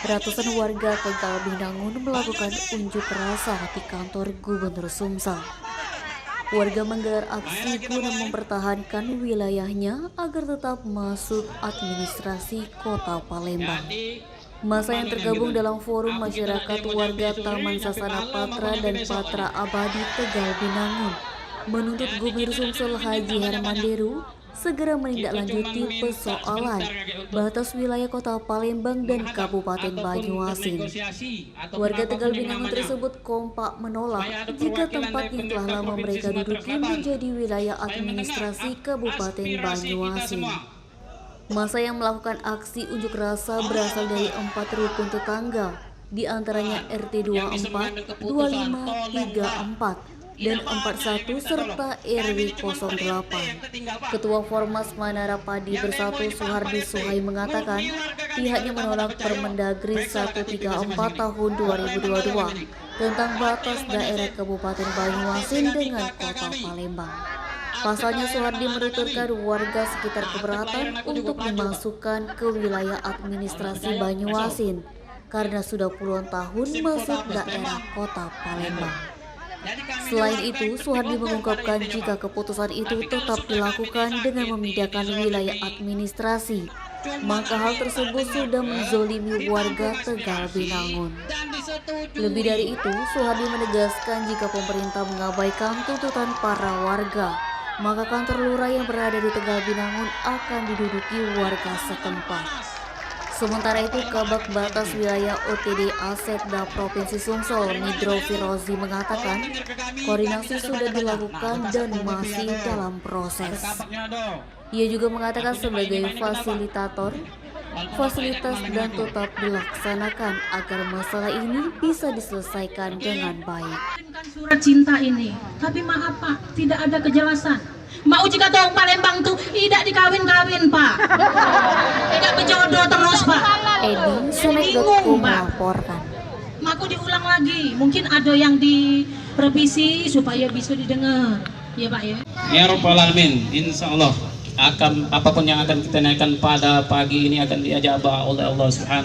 Ratusan warga Tegal Binangun melakukan unjuk rasa di kantor Gubernur Sumsel. Warga menggelar aksi guna mempertahankan wilayahnya agar tetap masuk administrasi Kota Palembang. Masa yang tergabung dalam Forum Masyarakat Warga Taman Sasana Patra dan Patra Abadi Tegal Binangun menuntut Gubernur Sumsel Haji Herman Deru segera menindaklanjuti persoalan batas wilayah Kota Palembang dan Kabupaten Banyuasin. Warga Tegal Binangun tersebut kompak menolak jika tempat yang telah lama mereka duduki menjadi wilayah administrasi Kabupaten Banyuasin. Masa yang melakukan aksi unjuk rasa berasal dari 4 rukun tetangga, di antaranya RT 24, 25, 34, dan 41 serta RW 08. Ketua Formas Manara Padi Bersatu Suhardi Suhai mengatakan pihaknya menolak Permendagri 134 tahun 2022 tentang batas daerah Kabupaten Banyuasin dengan Kota Palembang. Pasalnya Suhardi menuturkan warga sekitar keberatan untuk dimasukkan ke wilayah administrasi Banyuasin karena sudah puluhan tahun masuk daerah Kota Palembang. Selain itu, Suhardi mengungkapkan jika keputusan itu tetap dilakukan dengan memindahkan wilayah administrasi, maka hal tersebut sudah menzolimi warga Tegal Binangun. Lebih dari itu, Suhardi menegaskan jika pemerintah mengabaikan tuntutan para warga, maka kantor lurah yang berada di Tegal Binangun akan diduduki warga setempat. Sementara itu, Kabak Batas Wilayah OTD Asetda Provinsi Sumsel, Midro Firozi mengatakan koordinasi sudah dilakukan dan masih dalam proses. Ia juga mengatakan sebagai fasilitator, fasilitas dan tetap dilaksanakan agar masalah ini bisa diselesaikan dengan baik. Surat cinta ini, tapi maaf Pak, tidak ada kejelasan. Mau jika tahu Palembang tuh tidak dikawin-kawin Pak, tidak berjodoh terus Pak. Edi.com melaporkan. Maku diulang lagi, mungkin ada yang direvisi supaya bisa didengar, ya Pak ya. Ya Rabbal Alamin, insya Allah akan apapun yang akan kita naikkan pada pagi ini akan diajabah oleh Allah Subhanahu